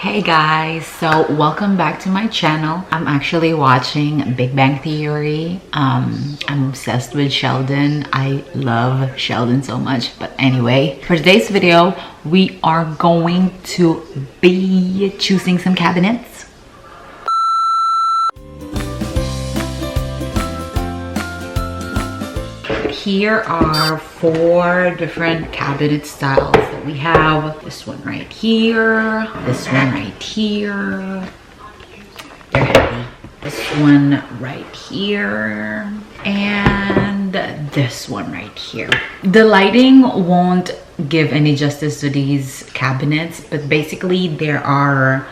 Hey guys, so welcome back to my channel. I'm actually watching Big Bang Theory. I'm obsessed with Sheldon. I love Sheldon so much. But anyway, for today's video, we are going to be choosing some cabinets. Here are 4 different cabinet styles that we have. This one right here, this one right here, they're heavy. This one right here, and this one right here. The lighting won't give any justice to these cabinets, but basically there are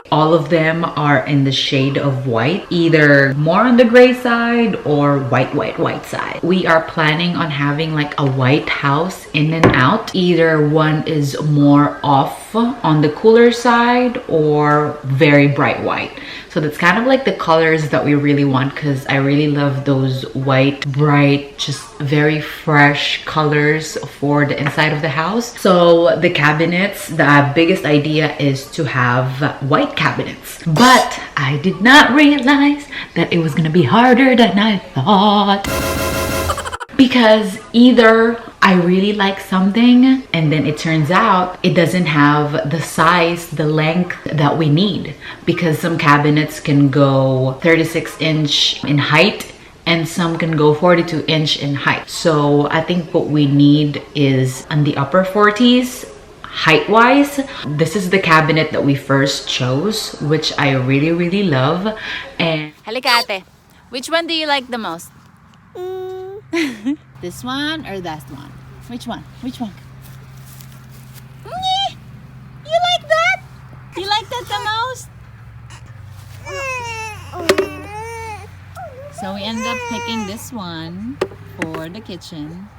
all of them are in the shade of white, either more on the gray side or white side. We are planning on having like a white house in and out. Either one is more off on the cooler side or very bright white. So that's kind of like the colors that we really want, because I really love those white, bright, just very fresh colors for the inside of the house. So the cabinets, the biggest idea is to have white cabinets. But I did not realize that it was gonna be harder than I thought. Because either I really like something and then it turns out it doesn't have the size, the length that we need, because some cabinets can go 36-inch in height and some can go 42-inch in height. So I think what we need is on the upper 40s height wise. This is the cabinet that we first chose, which I really love. And Halika ate, which one do you like the most? This one or that one? Which one? Which one? You like that? You like that the most? So we ended up picking this one for the kitchen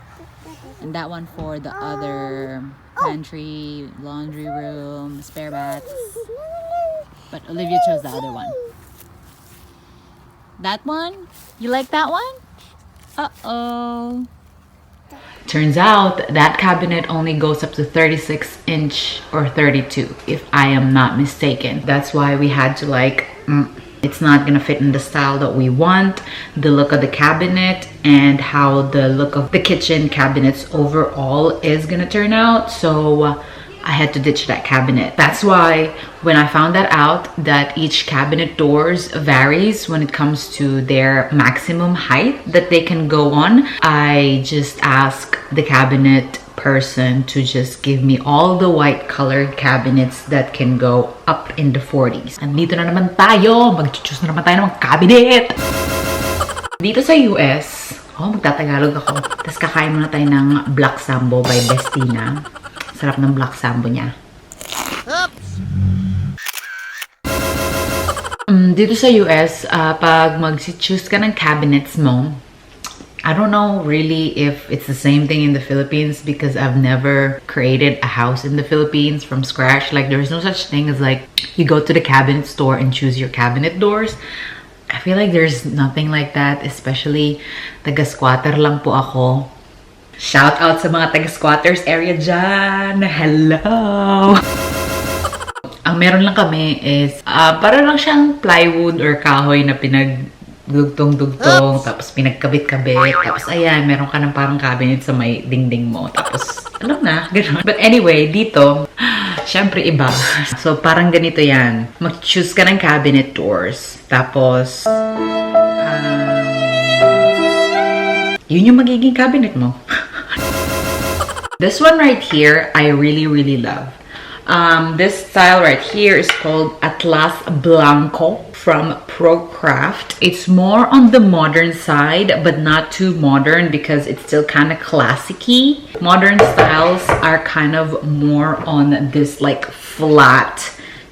and that one for the other pantry, laundry room, spare baths. But Olivia chose the other one. That one? You like that one? Uh-oh. turns out that cabinet only goes up to 36-inch or 32, if I am not mistaken. That's why we had to like, it's not gonna fit in the style that we want, the look of the cabinet, and how the look of the kitchen cabinets overall is gonna turn out. So I had to ditch that cabinet. That's why when I found that out, that each cabinet doors varies when it comes to their maximum height that they can go on, I just asked the cabinet person to just give me all the white colored cabinets that can go up in the 40s. Andito na naman tayo, mag-choose na naman tayo ng mga cabinet. Dito sa US, magtatagalog ako. Tapos kakain muna tayo ng Black Sambo by Bestina. Sarap ng Black Sambo niya. Oops! Dito sa US, pag mag-choose ka ng cabinets mo, I don't know really if it's the same thing in the Philippines, because I've never created a house in the Philippines from scratch. Like, there's no such thing as like you go to the cabinet store and choose your cabinet doors. I feel like there's nothing like that, especially taga-squatter lang po ako. Shout out sa mga taga-squatters area dyan. Hello! Ang meron lang kami is, para lang siyang plywood or kahoy na pinagdugtong-dugtong, tapos pinagkabit-kabit. Tapos ayan, meron ka ng parang cabinet sa may dingding mo. Tapos, alam na, gano'n. But anyway, dito, syempre iba. So, parang ganito yan. Mag-choose ka ng cabinet doors. Tapos, yun yung magiging cabinet mo. This one right here, I really love. This style right here is called Atlas Blanco from ProCraft. It's more on the modern side, but not too modern because it's still kind of classic-y. Modern styles are kind of more on this like flat,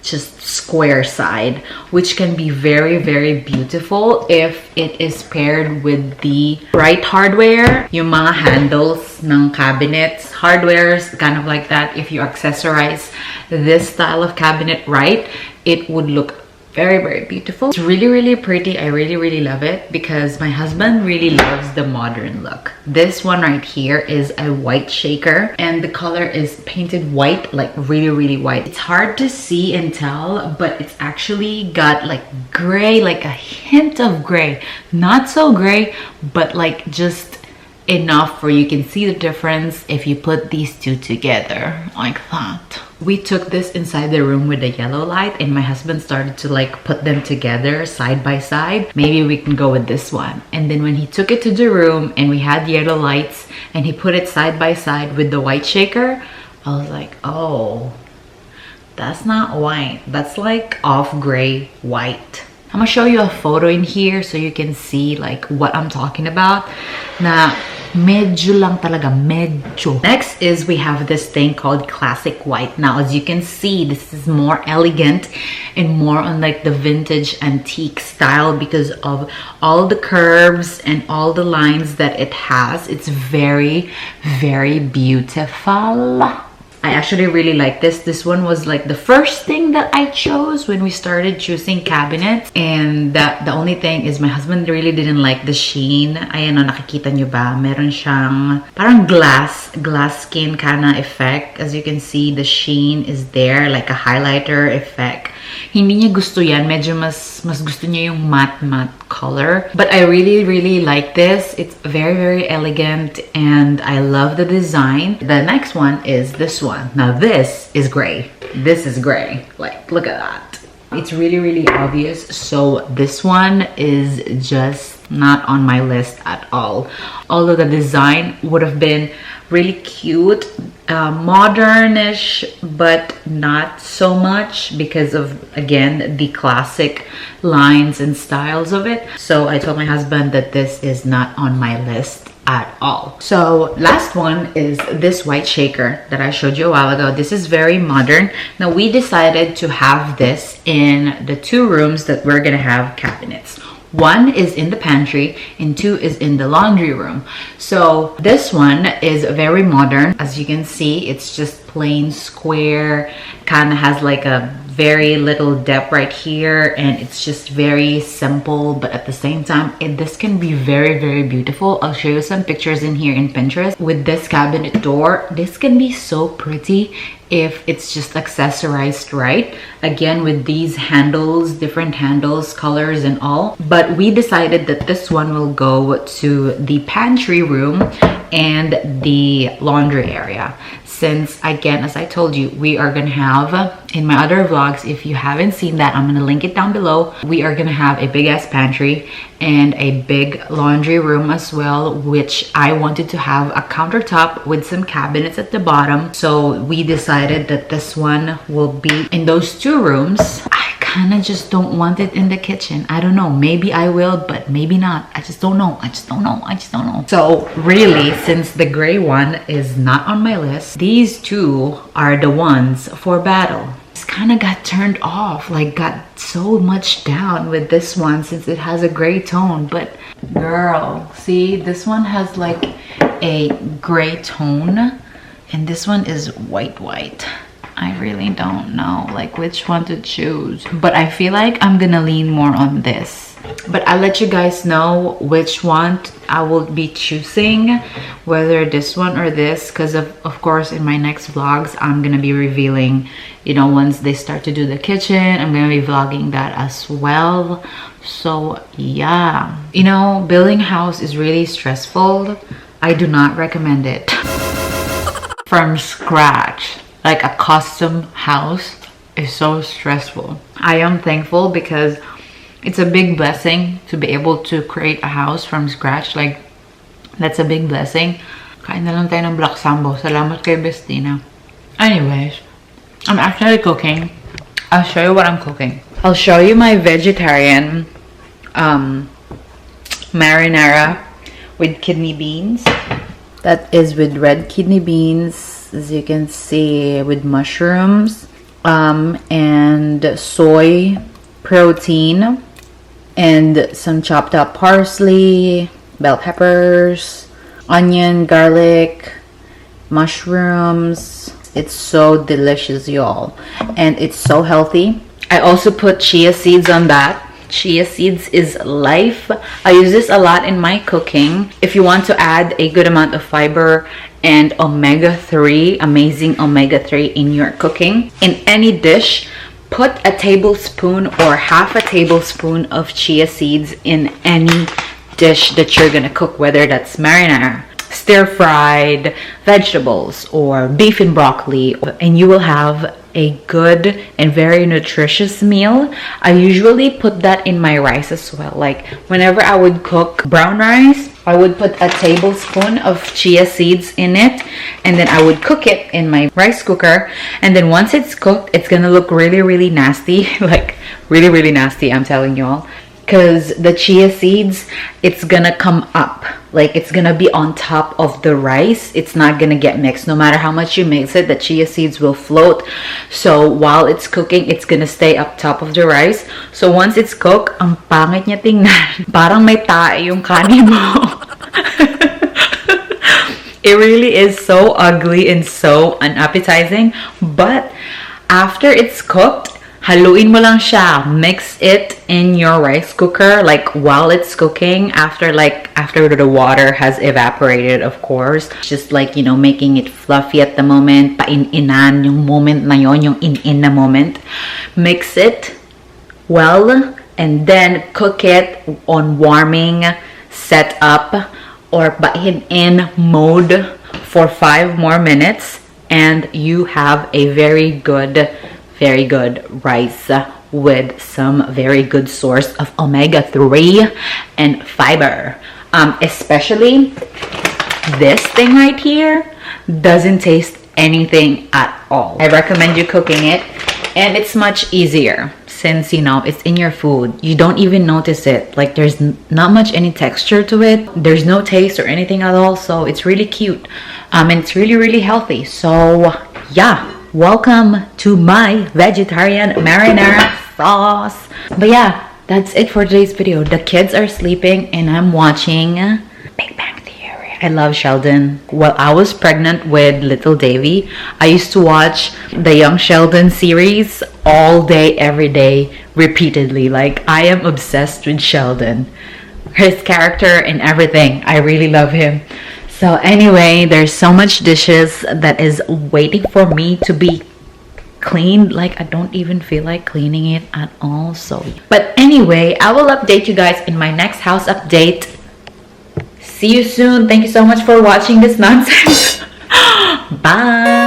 just square side, which can be very beautiful if it is paired with the right hardware. Yung mga handles ng cabinets, hardwares, kind of like that. If you accessorize this style of cabinet right, it would look Very, very beautiful. It's really, really pretty. I really, really love it because my husband really loves the modern look. This one right here is a white shaker and the color is painted white, like really, really white. It's hard to see and tell, but it's actually got like gray, like a hint of gray. Not so gray, but like just enough where you can see the difference if you put these two together like that. We took this inside the room with the yellow light and my husband started to like put them together side by side. Maybe we can go with this one. And then when he took it to the room and we had yellow lights and he put it side by side with the white shaker, I was like, oh, that's not white. That's like off gray white. I'm gonna show you a photo in here so you can see like what I'm talking about. Na medyo lang talaga, medyo. Next is we have this thing called classic white. Now as you can see, this is more elegant and more on like the vintage antique style because of all the curves and all the lines that it has. It's very, very beautiful. I actually really like this. This one was like the first thing that I chose when we started choosing cabinets. And the only thing is my husband really didn't like the sheen. Ayan o, nakikita nyo ba? Meron siyang parang glass skin kind of effect. As you can see, the sheen is there, like a highlighter effect. Hindi niya gusto yan. Medyo mas gusto niya yung matte color. But I really, really like this. It's very, very elegant and I love the design. The next one is this one. Now this is gray. This is gray. Like, look at that. It's really, really obvious. So this one is just not on my list at all. Although the design would have been really cute, modernish, but not so much because of, again, the classic lines and styles of it. So I told my husband that this is not on my list at all. So last one is this white shaker that I showed you a while ago. This is very modern. Now we decided to have this in the two rooms that we're gonna have cabinets. One is in the pantry and two is in the laundry room. So this one is very modern. As you can see, it's just plain square, kind of has like a very little depth right here, and it's just very simple, but at the same time this can be very, very beautiful. I'll show you some pictures in here in Pinterest. With this cabinet door, this can be so pretty if it's just accessorized right, again with these handles, different handles, colors and all. But we decided that this one will go to the pantry room and the laundry area, since again, as I told you, we are gonna have, in my other vlogs, if you haven't seen that, I'm gonna link it down below. We are gonna have a big ass pantry and a big laundry room as well, which I wanted to have a countertop with some cabinets at the bottom. So we decided that this one will be in those two rooms. I kind of just don't want it in the kitchen. I don't know, maybe I will, but maybe not. I just don't know. I just don't know. So really, since the gray one is not on my list, these two are the ones for battle. Just kind of got turned off, like got so much down with this one since it has a gray tone. But girl, see, this one has like a gray tone and this one is white. I really don't know like which one to choose, but I feel like I'm gonna lean more on this. But I'll let you guys know which one I will be choosing, whether this one or this, because of course in my next vlogs I'm gonna be revealing, you know, once they start to do the kitchen, I'm gonna be vlogging that as well. So yeah, you know, building a house is really stressful. I do not recommend it. From scratch, like a custom house is so stressful. I am thankful because it's a big blessing to be able to create a house from scratch. Like, that's a big blessing. Kain na lang tayo ng black sambo. Salamat kay Bestina. Anyways, I'm actually cooking. I'll show you what I'm cooking. I'll show you my vegetarian marinara with kidney beans. That is with red kidney beans, as you can see, with mushrooms and soy protein and some chopped up parsley, bell peppers, onion, garlic, mushrooms. It's so delicious, y'all, and it's so healthy. I also put chia seeds on that. Chia seeds is life. I use this a lot in my cooking. If you want to add a good amount of fiber and omega-3, amazing omega-3 in your cooking, in any dish, put a tablespoon or half a tablespoon of chia seeds in any dish that you're gonna cook, whether that's marinara, stir-fried vegetables, or beef and broccoli, and you will have a good and very nutritious meal. I usually put that in my rice as well. Like whenever I would cook brown rice, I would put a tablespoon of chia seeds in it, and then I would cook it in my rice cooker. And then once it's cooked, it's gonna look really, really nasty. Like really, really nasty, I'm telling y'all. Because the chia seeds, it's gonna come up, like it's gonna be on top of the rice. It's not gonna get mixed. No matter how much you mix it, the chia seeds will float. So while it's cooking, it's gonna stay up top of the rice. So once it's cooked, ang pangit niya tingnan. Parang may tae yung kanin mo. It really is so ugly and so unappetizing. But after it's cooked, haluin mo lang siya. Mix it in your rice cooker, like while it's cooking, after the water has evaporated, of course. Just like, you know, making it fluffy at the moment. Pain-inan yung moment na yon, yung in na moment. Mix it well, and then cook it on warming setup or bahin-in mode for 5 more minutes, and you have a very good rice with some very good source of omega-3 and fiber. Especially this thing right here doesn't taste anything at all. I recommend you cooking it, and it's much easier since, you know, it's in your food. You don't even notice it. Like there's not much any texture to it. There's no taste or anything at all. So it's really cute. And it's really, really healthy. So yeah. Welcome to my vegetarian marinara sauce. But yeah, that's it for today's video. The kids are sleeping and I'm watching Big Bang Theory. I love Sheldon. While I was pregnant with little Davy, I used to watch the Young Sheldon series all day, every day, repeatedly. Like I am obsessed with Sheldon. His character and everything. I really love him. So anyway, there's so much dishes that is waiting for me to be cleaned. Like I don't even feel like cleaning it at all. So but anyway, I will update you guys in my next house update. See you soon. Thank you so much for watching this nonsense. Bye.